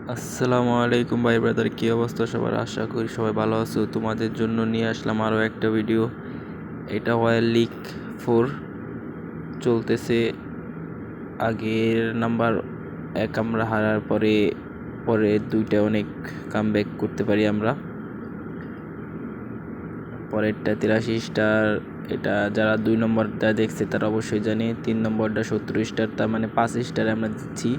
আসসালামু আলাইকুম ভাই ব্রাদার, কী অবস্থা সবার? আশা করি সবাই ভালো আছো। তোমাদের জন্য নিয়ে আসলাম আরও একটা ভিডিও। এটা ওয়াইল্ড লিগ 4 চলতেছে। আগের নাম্বার 1 আমরা হারার পরে পরে দুইটা অনেক কামব্যাক করতে পারি আমরা। পরেরটা 83 স্টার, এটা যারা 2 নম্বরটা দেখছে তারা অবশ্যই জানে। 3 নম্বরটা 70 স্টার, তার মানে 5 স্টার আমরা দিচ্ছি।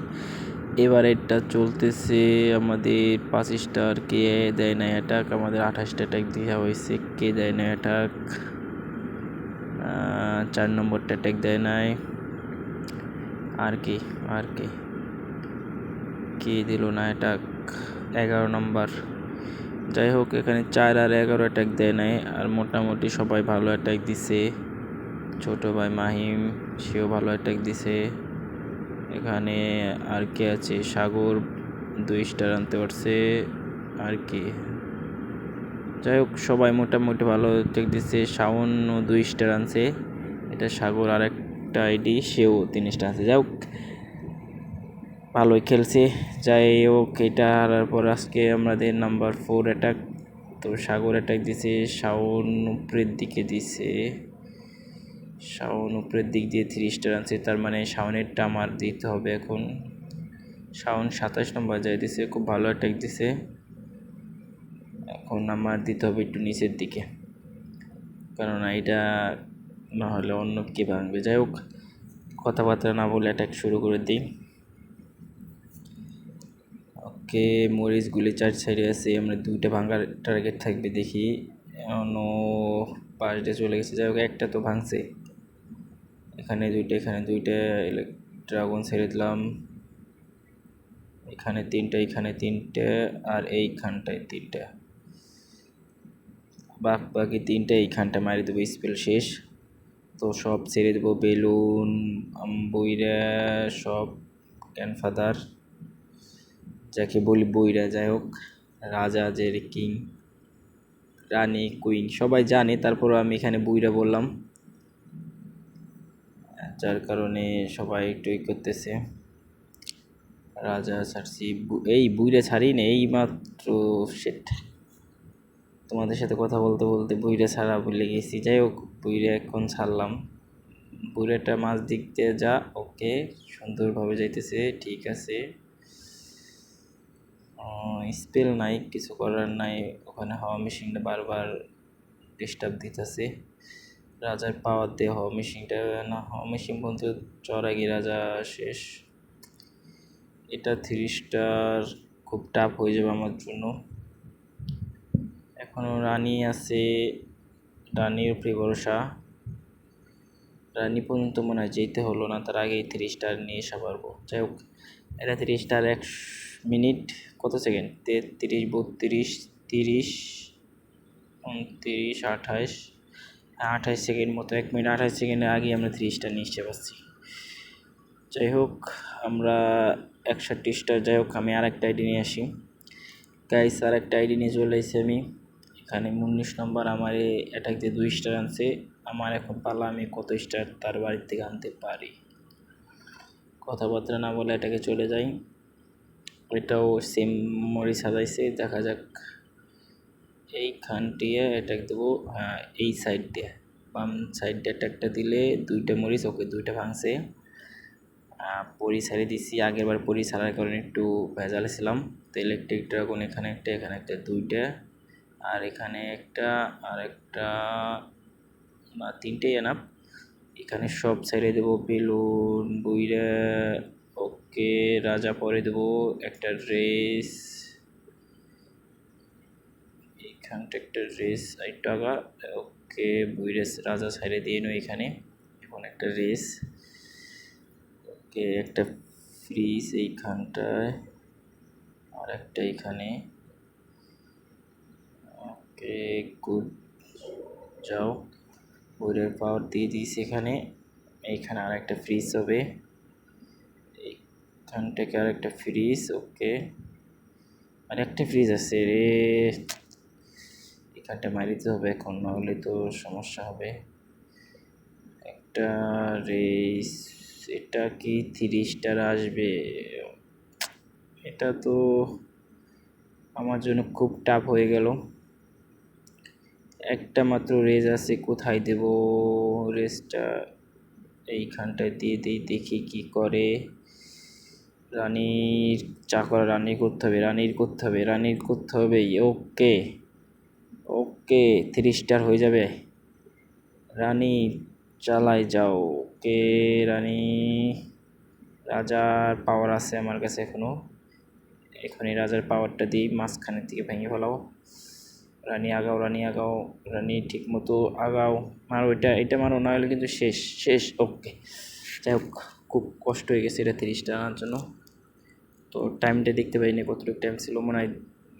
এবার এটা চলতেছে আমাদের 5 স্টার, কে দেয় না অ্যাটাক, আমাদের 28টা অ্যাটাক দেওয়া হয়েছে, কে দেয় না অ্যাটাক। 4 নম্বরটা অ্যাটাক দেয় নাই। আর কে দিল না অ্যাটাক? 11 নম্বর। যাই হোক, এখানে 4 আর 11 অ্যাটাক দেয় নাই, আর মোটামুটি সবাই ভালো অ্যাটাক দিছে। ছোট ভাই মাহিম, সেও ভালো অ্যাটাক দিছে। এখানে আর কে আছে? সাগর 2 স্টার আনতে পারছে। আর কি, যাই হোক সবাই মোটামুটি ভালো অ্যাটাক দিচ্ছে। শাওনও 2 স্টার আনছে, এটা সাগর আর একটা আইডি, সেও 3 স্টার আনছে। যাই হোক ভালোই খেলছে। যাই হোক, এটা হারার পর আজকে আমাদের নাম্বার 4 অ্যাটাক। তো সাগর অ্যাটাক দিছে, শাওন উপরের দিকে দিছে, শাওন উপরের দিক দিয়ে 3 স্টার আনছে, তার মানে শাওনেরটা আমার দিতে হবে এখন। শাওন 27 নম্বর যাই দিছে, খুব ভালো অ্যাটাক দিছে। এখন আমার দিতে হবে একটু নিচের দিকে, কেননা এটা না হলে অন্য কে ভাঙবে। যাই হোক, কথাবার্তা না বলে অ্যাটাক শুরু করে দিই। ওকে, মরিচগুলি 4 সাইডে আছে, আমরা 2টা ভাঙার টার্গেট থাকবে দেখি। অন্য পাশ দিয়ে চলে গেছে। যাই হোক, একটা তো ভাঙছে। এখানে 2টা, এখানে 2টা ড্রাগন ছেড়ে দিলাম। এখানে 3টা, এখানে 3টা, আর এইখানটায় 3টা। বাকি 3টা এইখানটা মারি দেবো, স্পেল শেষ। তো সব ছেড়ে দেবো, বেলুন, বইরা, সব গ্র্যান্ডফাদার, যাকে বলি বইরা। যাই হোক, রাজা যে কিং, রানী, কুইন সবাই জানে, তারপরও আমি এখানে বইরা বললাম, যার কারণে সবাই একটু করতেছে। রাজা ছাড়ছি, এই বুইরা ছাড়ি না, এই মাত্র সেট তোমাদের সাথে কথা বলতে বলতে বুইরা ছাড়া ভুলে গেছি। যাই হোক, বুইরা এখন ছাড়লাম। বুইরাটা মাছ দিক দিয়ে যা, ওকে, সুন্দরভাবে যাইতেছে, ঠিক আছে। স্পেল নাই, কিছু করার নাই, ওখানে হাওয়া মেশিনটা বারবার ডিস্টার্ব দিতেছে। রাজার পাওয়ার দিয়ে হাওয়া মেশিনটা, না হাওয়া মেশিন পর্যন্ত চড়াগি রাজা শেষ। এটা 3 স্টার, খুব টাফ হয়ে যাবে আমার জন্য। এখনও রানী আছে, রানীর উপরে ভরসা। রানী পর্যন্ত মনে হয় যেতে হলো না, তার আগেই 3 স্টার নিয়ে এসে পারবো। যাই হোক, এটা 3 স্টার 1 মিনিট কত সেকেন্ড? 33, 32, 30, 29, 28, 28 সেকেন্ড মতো, 1 মিনিট 28 সেকেন্ডের আগেই আমরা 3 স্টার নিয়ে এসে পাচ্ছি। যাই হোক, আমরা 61 স্টার। যাই হোক, আমি আর একটা আইডি নিয়ে আসি। গাইস, আর একটা আইডি নিয়ে চলে এসেছি আমি। এখানে 19 নম্বর আমার অ্যাটাক দিয়ে 2 স্টার আনছে। আমার এখন পালা, আমি কত স্টার তার বাড়ির থেকে আনতে পারি। কথাবার্তা না বলে এটাকে চলে যাই। ওইটাও সেম মরি সাজাইছে, দেখা যাক। এইখান দিয়ে অ্যাটাক দেবো, হ্যাঁ এই সাইড দিয়ে, বাম সাইড দিয়ে অ্যাটাকটা দিলে 2টা মরিচ, ওকে 2টা ভাঙছে। পরি ছাড়িয়ে দিচ্ছি, আগের বার পরি ছাড়ার কারণে একটু ভেজালে ছিলাম। তো ইলেকট্রিক ড্রাগন এখানে একটা, এখানে একটা, 2টা, আর এখানে একটা, আর একটা, না 3টেই এনাফ। এখানে সব ছেড়ে দেবো, বেলুন, বইরা, ওকে, রাজা পরে দেবো, একটা রেস, এইখানটা একটা রেস, টাকা, ওকে, বইরেস রাজা ছেড়ে দিয়ে নো এখানে। এখন একটা রেস, ওকে, একটা ফ্রিজ এইখানটায়, আর একটা এখানে, ওকে, গুড। যাও, বইরের পাওয়ার দিয়ে দিয়েছি এখানে। এইখানে আর একটা ফ্রিজ হবে, এইখান থেকে আর একটা ফ্রিজ, ওকে, আর একটা ফ্রিজ আছে রে, এখানটা মারিতে হবে এখন, নাহলে তো সমস্যা হবে। একটা রেস, এটা কি 3 স্টার আসবে? এটা তো আমার জন্য খুব টাফ হয়ে গেল। একটা মাত্র রেজ আছে, কোথায় দেব রেজটা? এইখানটায় দিয়ে দিই, দেখি কি করে। রানীর চাকর, রানী করতে হবে, রানীর করতে হবে। ওকে ওকে, 3 স্টার হয়ে যাবে। রানী চালায় যাও। ওকে রানী, রাজার পাওয়ার আছে আমার কাছে এখনো। এখনই রাজার পাওয়ারটা দিই, মাঝখানের থেকে ভেঙে ফেলাও। রানী আগাও, রানী ঠিক মতো আগাও। মারো, এটা মারো, না হলে কিন্তু শেষ। ওকে, যাই হোক, খুব কষ্ট হয়ে গেছে এটা 30টা আনার জন্য। তো টাইমটা দেখতে পাইনি কতটুকু টাইম ছিল, মনে হয়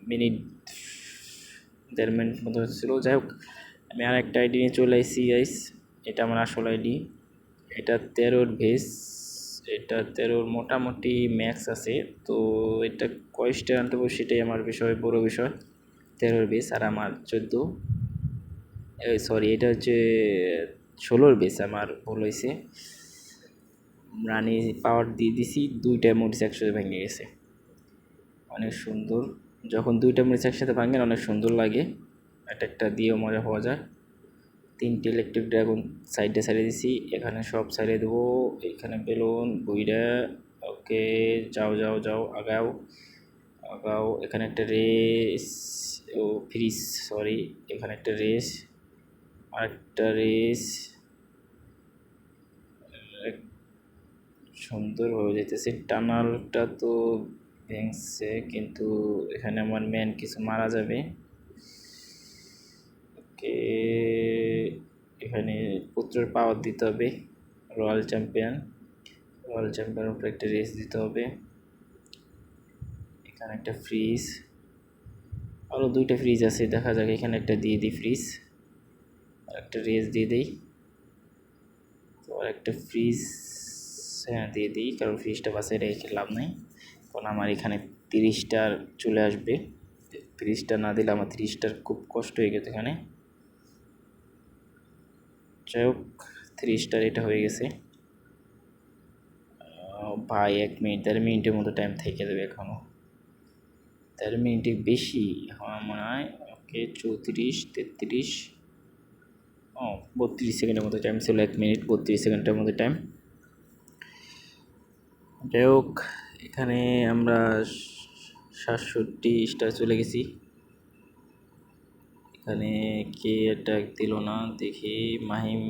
মিনিট 1.5 মিনিট মতো ছিল। যাই হোক, আমি আর একটা আইডি নিয়ে চলে আসছি গাইস। এটা আমার আসল আইডি। এটা 13র ভেস, এটা 13র মোটামুটি ম্যাক্স আছে। তো এটা কয় স্টার আনতে পারবো সেটাই আমার বড় বিষয়। 13র বেস, আর আমার 14, সরি এটা হচ্ছে 16র বেস, আমার ভুল হয়েছে। রানী পাওয়ার দিয়ে দিছি, 2টা মরিচ একসাথে ভেঙে গেছে। অনেক সুন্দর, যখন 2টা মরিচ একসাথে ভাঙেন অনেক সুন্দর লাগে। একটা দিয়েও মজা পাওয়া যায়। 3টে ইলেকট্রিক ড্রাগন সাইডে দিছি, এখানে সব সাইডে দেবো। এখানে বেলুন বইরা। ওকে, যাও আগাও। এখানে একটা রেস, ও ফ্রিজ, সরি, এখানে একটা রেস, আরেকটা রেস। সুন্দর হয়ে যেতেছে। টানালটা তো ভেঙছে, কিন্তু এখানে আমার ম্যান কিছু মারা যাবে। ওকে, এখানে পুত্রের পাওয়ার দিতে হবে। রয়্যাল চ্যাম্পিয়ন উপরে একটা রেস দিতে হবে। এখানে একটা ফ্রিজ, আরও 2টা ফ্রিজ আছে, দেখা যাক। এখানে একটা দিয়ে দিই ফ্রিজ, আর একটা রেস দিয়ে দিই। তো আর একটা ফ্রিজ, হ্যাঁ দিয়ে দিই, কারণ ফ্রিজটা বাসে রেখে লাভ নাই, কারণ আমার এখানে 30টার চলে আসবে। 30টা না দিলে আমার 30টার খুব কষ্ট হয়ে গেছে এখানে। যাই হোক, 30টার এটা হয়ে গেছে। ভাই 1 মিনিট, 1.5 মিনিটের মতো টাইম থেকে যাবে এখনও, 1.5 মিনিটের বেশি আমার মনে হয়। ওকে, 34, 33, 32 সেকেন্ডের মতো টাইম ছিল। 1 মিনিট 32 সেকেন্ডের মতো টাইম। যাই হোক, এখানে আমরা 67 স্টার চলে গেছি। এখানে কে অ্যাটাক দিল না দেখি। মাহিম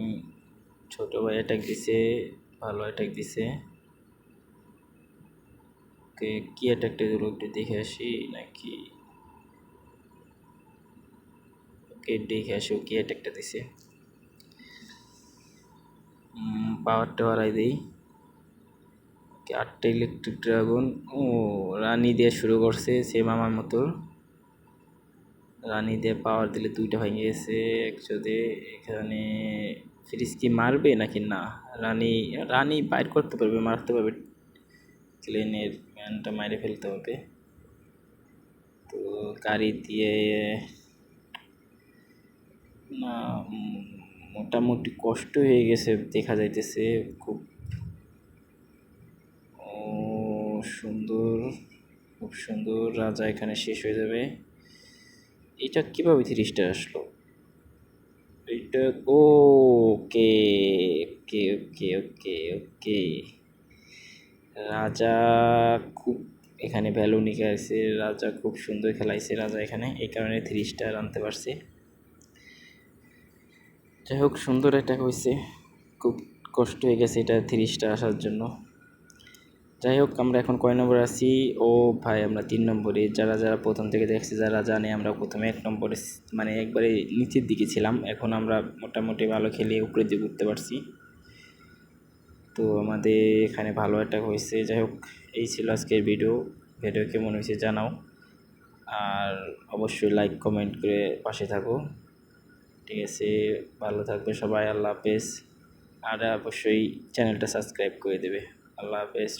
ছোট ভাই অ্যাটাক দিছে, ভালো অ্যাটাক দিছে। ওকে, কি অ্যাটাকটা দিল একটু দেখে আসি নাকি। ওকে, দেখে আসি ও কি অ্যাটাকটা দিছে। পাওয়ারটা বাড়াই দিই। 8টা ইলেকট্রিক ড্রাগন। ও, রানী দিয়ে শুরু করছে সেম আমার মতো। রানী দিয়ে পাওয়ার দিলে 2টা ভেঙে গেছে একসাথে। এখানে ফ্রিজ কি মারবে নাকি না? রানী বাইর করতে পারবে, মারতে পারবে। ক্লেনের ম্যানটা মাইরে ফেলতে হবে। তো গাড়ি দিয়ে না, মোটামুটি কষ্ট হয়ে গেছে দেখা যাইতেছে খুব। সুন্দর, খুব সুন্দর। রাজা এখানে শেষ হয়ে যাবে। এটা কিভাবে 3 স্টার আসলো? এটা ওকে ওকে ওকে ওকে ওকে, রাজা খুব এখানে ভ্যালু নিয়ে আসছে। রাজা খুব সুন্দর খেলাইছে রাজা এখানে, এই কারণে 3 স্টার আনতে পারছে। যাই হোক, সুন্দর অ্যাটাক হয়েছে, খুব কষ্ট হয়ে গেছে এটা 3 স্টার আসার জন্য। যাই হোক, আমরা এখন কয় নম্বরে আছি? ও ভাই, আমরা 3 নম্বরে। যারা প্রথম থেকে দেখছি, যারা জানে, আমরা প্রথমে 1 নম্বরে মানে একবারে নিচের দিকে ছিলাম। এখন আমরা মোটামুটি ভালো খেলে উপরের দিকে উঠতে পারছি। তো আমাদের এখানে ভালো অ্যাটাক হয়েছে। যাই হোক, এই ছিল আজকের ভিডিও কেমন হয়েছে জানাও, আর অবশ্যই লাইক কমেন্ট করে পাশে থাকো। ঠিক আছে, ভালো থাকবে সবাই, আল্লাহ হাফেজ। আর অবশ্যই চ্যানেলটা সাবস্ক্রাইব করে দেবে। আল্লাহ হাফেজ।